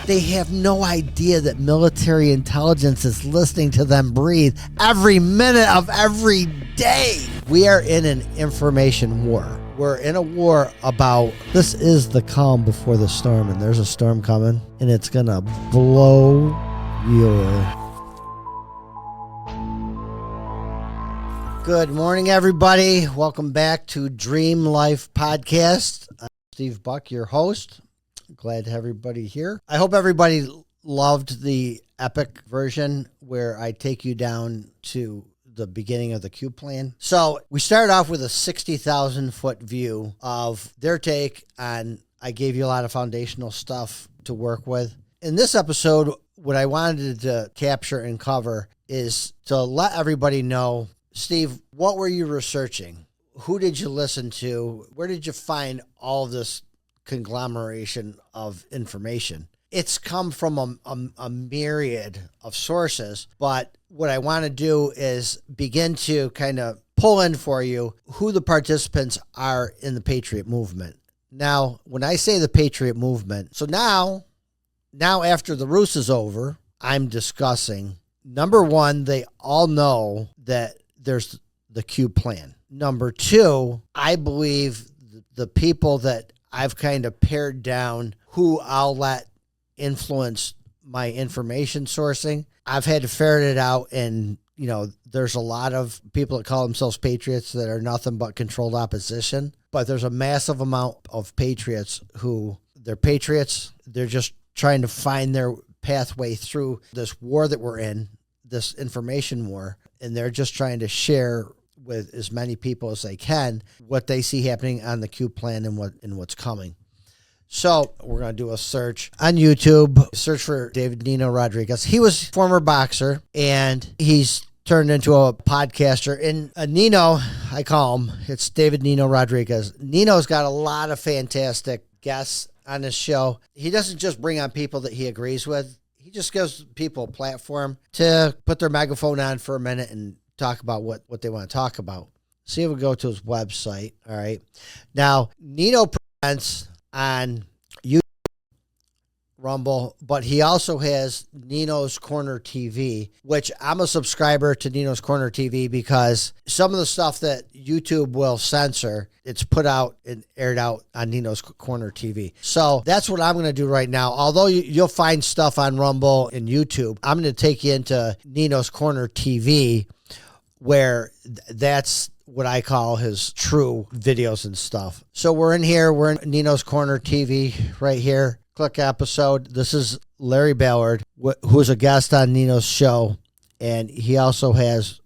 They have no idea that military intelligence is listening to them breathe every minute of every day. We are in an information war. We're in a war about, this is the calm before the storm, and there's a storm coming, and it's going to blow your... Good morning, everybody. Welcome back to Dream Life Podcast. I'm Steve Buck, your host. Glad to have everybody here. I hope everybody loved the epic version where I take you down to the beginning of the Q plan. So we started off with a 60,000 foot view of their take on, I gave you a lot of foundational stuff to work with. In this episode, what I wanted to capture and cover is to let everybody know, Steve, what were you researching? Who did you listen to? Where did you find all this conglomeration of information? It's come from a myriad of sources, but what I want to do is begin to kind of pull in for you who the participants are in the Patriot movement. Now, when I say the Patriot movement, so now after the ruse is over, I'm discussing, number one, they all know that there's the Q plan. Number two, I believe the people that I've kind of pared down who I'll let influence my information sourcing, I've had to ferret it out. And, you know, there's a lot of people that call themselves patriots that are nothing but controlled opposition. But there's a massive amount of patriots who they're patriots. They're just trying to find their pathway through this war that we're in, this information war. And they're just trying to share with as many people as they can what they see happening on the Q plan and what's coming. So we're going to do a search on YouTube. Search for David Nino Rodriguez. He was a former boxer, and he's turned into a podcaster. And Nino, I call him, it's David Nino Rodriguez. Nino's got a lot of fantastic guests on his show. He doesn't just bring on people that he agrees with. He just gives people a platform to put their megaphone on for a minute and talk about what they want to talk about. See if we go to his website. All right. Now, Nino presents on YouTube, Rumble, but he also has Nino's Corner TV, which I'm a subscriber to Nino's Corner TV because some of the stuff that YouTube will censor, it's put out and aired out on Nino's Corner TV. So that's what I'm going to do right now. Although you'll find stuff on Rumble and YouTube, I'm going to take you into Nino's Corner TV, where that's what I call his true videos and stuff. So we're in here. We're in Nino's Corner TV right here. Click episode. This is Larry Ballard, who's a guest on Nino's show. And he also has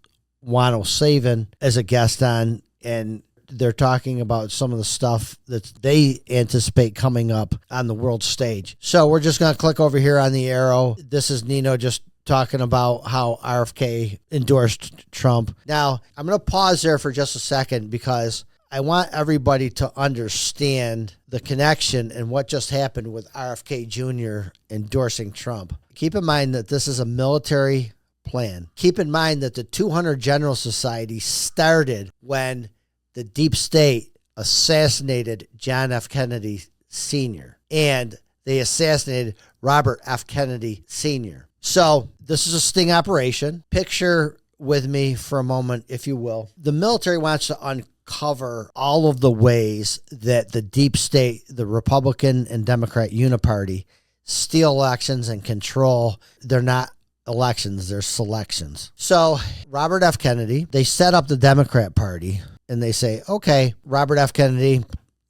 Wano Saven as a guest on. And they're talking about some of the stuff that they anticipate coming up on the world stage. So we're just going to click over here on the arrow. This is Nino just talking about how RFK endorsed Trump. Now, I'm going to pause there for just a second because I want everybody to understand the connection and what just happened with RFK Jr. endorsing Trump. Keep in mind that this is a military plan. Keep in mind that the 200 General Society started when the deep state assassinated John F. Kennedy Sr. and they assassinated Robert F. Kennedy Sr. So this is a sting operation. Picture with me for a moment, if you will. The military wants to uncover all of the ways that the deep state, the Republican and Democrat uniparty, steal elections and control. They're not elections, they're selections. So Robert F. Kennedy, they set up the Democrat Party and they say, okay, Robert F. Kennedy,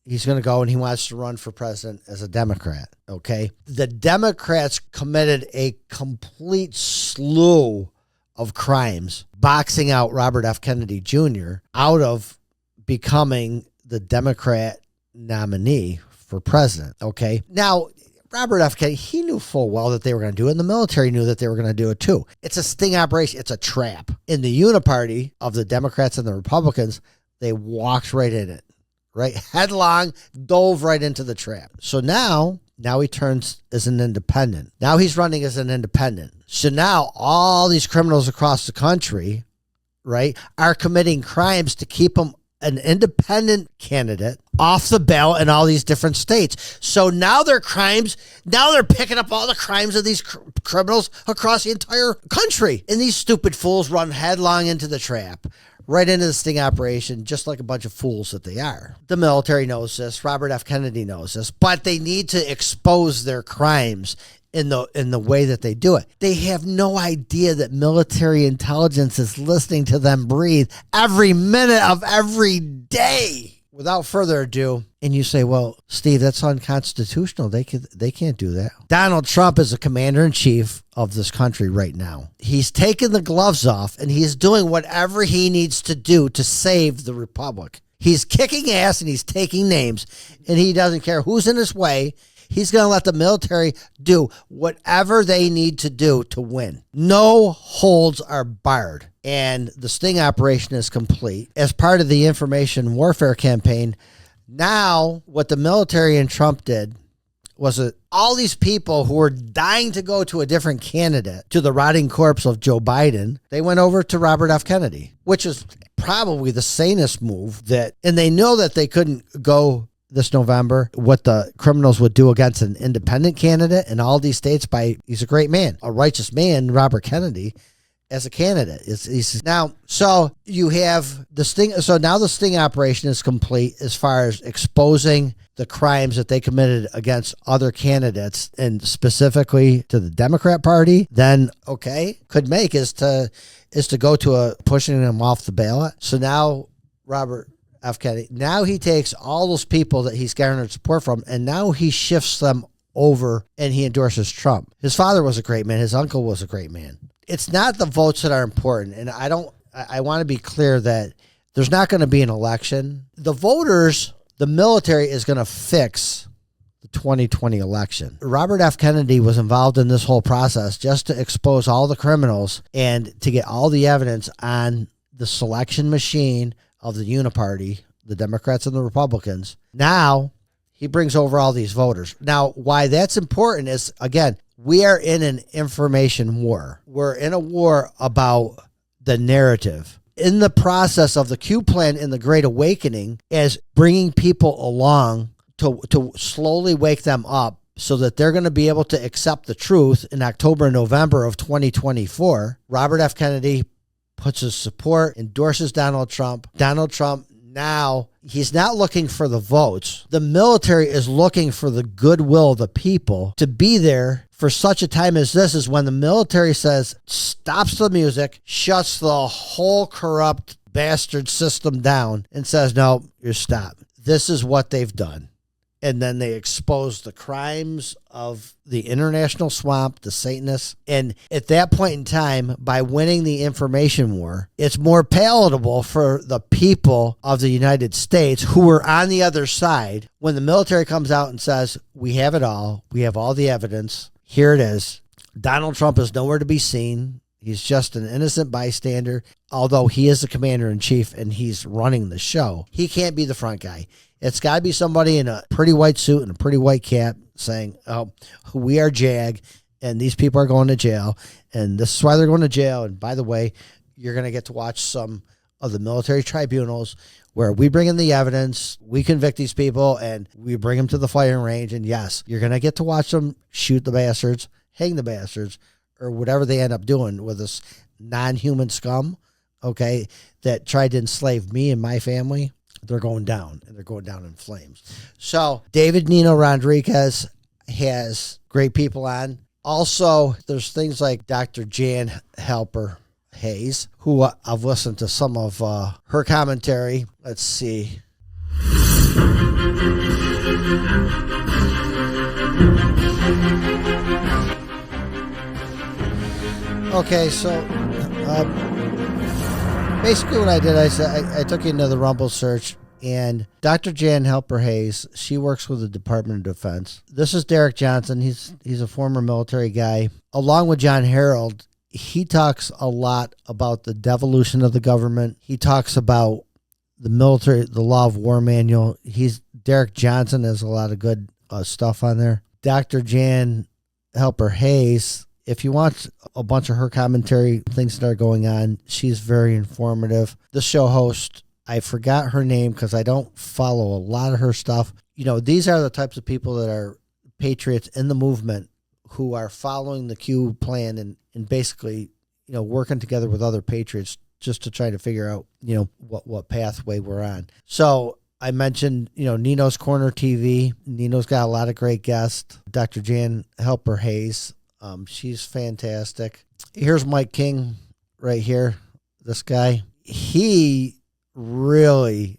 he's going to go and he wants to run for president as a Democrat, okay? The Democrats committed a complete slew of crimes, boxing out Robert F. Kennedy Jr. out of becoming the Democrat nominee for president, okay? Now, Robert F. Kennedy, he knew full well that they were going to do it, and the military knew that they were going to do it too. It's a sting operation. It's a trap. In the uniparty of the Democrats and the Republicans, they walked right in it. Right? Headlong, dove right into the trap. So now he turns as an independent. Now he's running as an independent. So now all these criminals across the country, right, are committing crimes to keep him an independent candidate off the ballot in all these different states. So now they're picking up all the crimes of these criminals across the entire country. And these stupid fools run headlong into the trap, right into the sting operation, just like a bunch of fools that they are. The military knows this. Robert F. Kennedy knows this. But they need to expose their crimes in the way that they do it. They have no idea that military intelligence is listening to them breathe every minute of every day. Without further ado, and you say, well, Steve, that's unconstitutional. They can't do that. Donald Trump is the commander-in-chief of this country right now. He's taken the gloves off, and he's doing whatever he needs to do to save the republic. He's kicking ass, and he's taking names, and he doesn't care who's in his way. He's going to let the military do whatever they need to do to win. No holds are barred. And the sting operation is complete. As part of the information warfare campaign, now what the military and Trump did was that all these people who were dying to go to a different candidate, to the rotting corpse of Joe Biden, they went over to Robert F. Kennedy, which is probably the sanest move and they know that they couldn't go this November, what the criminals would do against an independent candidate in all these states he's a great man, a righteous man, Robert Kennedy, as a candidate. So you have the sting. So now the sting operation is complete as far as exposing the crimes that they committed against other candidates and specifically to the Democrat Party. Then, could make is to go to pushing them off the ballot. So now Robert F. Kennedy, now he takes all those people that he's garnered support from, and now he shifts them over and he endorses Trump. His father was a great man. His uncle was a great man. It's not the votes that are important. And I want to be clear that there's not going to be an election. The voters, the military is going to fix the 2020 election. Robert F. Kennedy was involved in this whole process just to expose all the criminals and to get all the evidence on the selection machine of the uniparty, the Democrats and the Republicans. Now he brings over all these voters. Now, why that's important is, again, we are in an information war. We're in a war about the narrative. In the process of the Q plan in the Great Awakening, as bringing people along to slowly wake them up so that they're going to be able to accept the truth in October and November of 2024, Robert F. Kennedy puts his support, endorses Donald Trump. Donald Trump, now, he's not looking for the votes. The military is looking for the goodwill of the people to be there for such a time as this, is when the military says, stops the music, shuts the whole corrupt bastard system down, and says, no, you're stopped. This is what they've done. And then they expose the crimes of the international swamp, the Satanists. And at that point in time, by winning the information war, it's more palatable for the people of the United States who were on the other side. When the military comes out and says, we have it all, we have all the evidence, here it is. Donald Trump is nowhere to be seen. He's just an innocent bystander, although he is the commander-in-chief and he's running the show. He can't be the front guy. It's got to be somebody in a pretty white suit and a pretty white cap saying, oh, we are JAG, and these people are going to jail, and this is why they're going to jail. And by the way, you're going to get to watch some of the military tribunals where we bring in the evidence, we convict these people, and we bring them to the firing range. And yes, you're going to get to watch them shoot the bastards, hang the bastards, or whatever they end up doing with this non-human scum, that tried to enslave me and my family. They're going down, and they're going down in flames. So David Nino Rodriguez has great people on. Also, there's things like Dr. Jan Halper Hayes, who I've listened to some of her commentary. Let's see. Okay, so basically what I did, I took you into the Rumble search, and Dr. Jan Halper Hayes, she works with the Department of Defense. This is Derek Johnson. He's a former military guy. Along with John Harold, he talks a lot about the devolution of the government. He talks about the military, the Law of War Manual. Derek Johnson has a lot of good stuff on there. Dr. Jan Halper Hayes, if you want a bunch of her commentary, things that are going on, she's very informative. The show host, I forgot her name because I don't follow a lot of her stuff. These are the types of people that are patriots in the movement who are following the Q plan and basically, working together with other patriots just to try to figure out, what pathway we're on. So I mentioned, Nino's Corner TV. Nino's got a lot of great guests. Dr. Jan Helper Hayes. She's fantastic. Here's Mike King right here. This guy, he really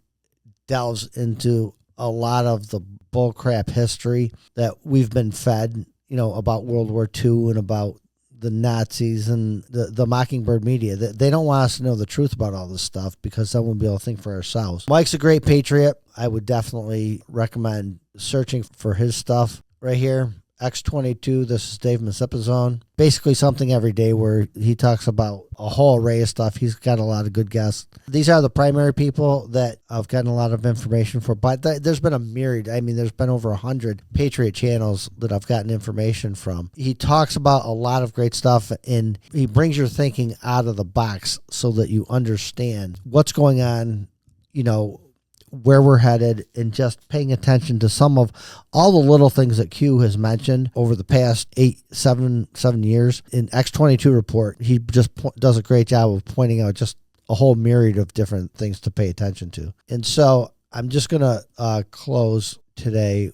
delves into a lot of the bullcrap history that we've been fed, about World War II and about the Nazis and the Mockingbird media. They don't want us to know the truth about all this stuff because then we'll be able to think for ourselves. Mike's a great patriot. I would definitely recommend searching for his stuff right here. X22, this is Dave Masipazone. Basically something every day where he talks about a whole array of stuff. He's got a lot of good guests. These are the primary people that I've gotten a lot of information for, but there's been a myriad. There's been over 100 Patriot channels that I've gotten information from. He talks about a lot of great stuff, and he brings your thinking out of the box so that you understand what's going on, where we're headed, and just paying attention to some of all the little things that Q has mentioned over the past 7 years. In X22 report, he just does a great job of pointing out just a whole myriad of different things to pay attention to. And so I'm just going to close today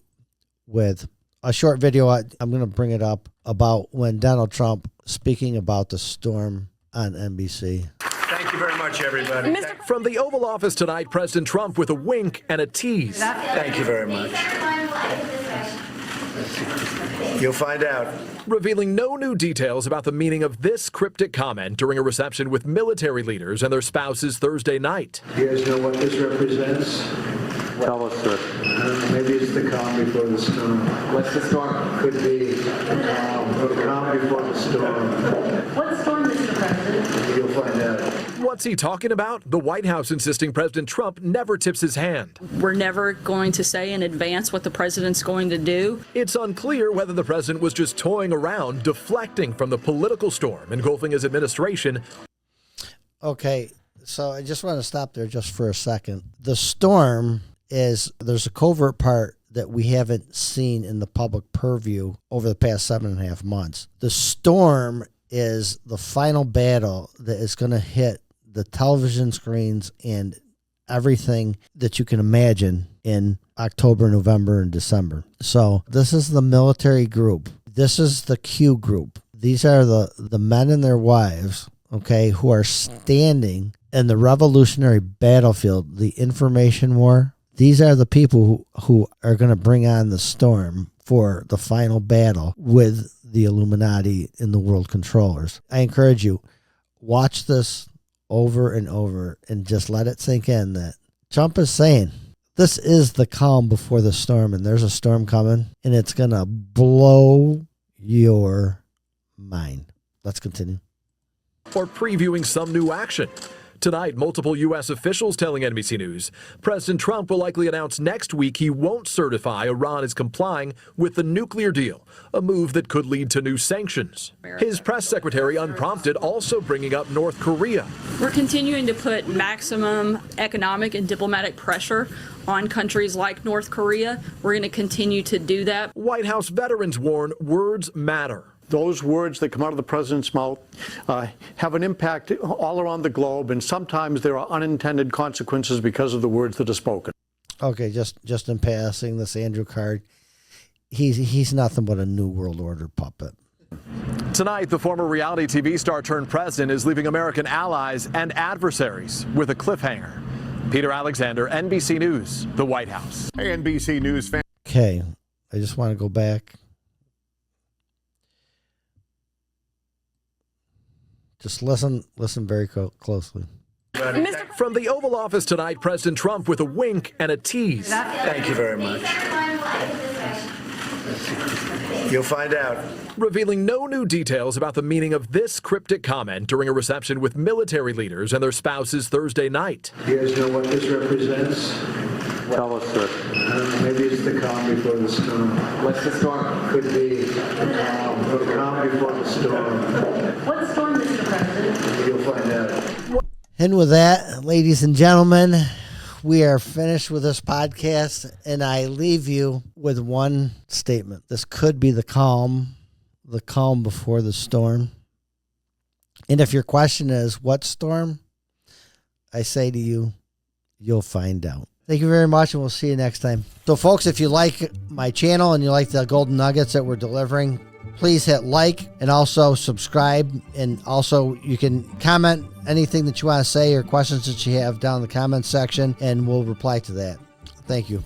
with a short video. I'm going to bring it up about when Donald Trump speaking about the storm on NBC. Thank you very much, everybody. From the Oval Office tonight, President Trump with a wink and a tease. Thank you very much. You'll find out. Revealing no new details about the meaning of this cryptic comment during a reception with military leaders and their spouses Thursday night. You guys know what this represents? Tell us, sir. Maybe it's the calm before the storm. What's the storm? Could be the calm before the storm. What storm, Mr. President? You'll find out. What's he talking about? The White House insisting President Trump never tips his hand. We're never going to say in advance what the president's going to do. It's unclear whether the president was just toying around, deflecting from the political storm engulfing his administration. Okay, so I just want to stop there just for a second. The storm there's a covert part that we haven't seen in the public purview over the past 7.5 months. The storm is the final battle that is going to hit the television screens and everything that you can imagine in October, November, and December. So this is the military group. This is the Q group. These are the men and their wives, okay, who are standing in the revolutionary battlefield, the information war. These are the people who are going to bring on the storm for the final battle with the Illuminati and the world controllers. I encourage you, watch this over and over and just let it sink in that Trump is saying this is the calm before the storm, and there's a storm coming, and it's going to blow your mind. Let's continue. Or previewing some new action. Tonight, multiple U.S. officials telling NBC News President Trump will likely announce next week he won't certify Iran is complying with the nuclear deal, a move that could lead to new sanctions. His press secretary, unprompted, also bringing up North Korea. We're continuing to put maximum economic and diplomatic pressure on countries like North Korea. We're going to continue to do that. White House veterans warn words matter. Those words that come out of the president's mouth have an impact all around the globe, and sometimes there are unintended consequences because of the words that are spoken. Okay, just in passing, this Andrew Card, he's nothing but a New World Order puppet. Tonight, the former reality TV star turned president is leaving American allies and adversaries with a cliffhanger. Peter Alexander, NBC News, the White House. Hey, NBC News fan. Okay, I just want to go back. Just listen very closely. From the Oval Office tonight, President Trump with a wink and a tease. Thank you very much. You'll find out. Revealing no new details about the meaning of this cryptic comment during a reception with military leaders and their spouses Thursday night. You guys know what this represents? Tell us, sir. Maybe it's the calm before the storm. What's the storm? Could be the calm before the storm. What storm, Mr. President? You'll find out. And with that, ladies and gentlemen, we are finished with this podcast, and I leave you with one statement. This could be the calm before the storm. And if your question is, what storm? I say to you, you'll find out. Thank you very much, and we'll see you next time. So, folks, if you like my channel and you like the golden nuggets that we're delivering, please hit like and also subscribe. And also, you can comment anything that you want to say or questions that you have down in the comments section, and we'll reply to that. Thank you.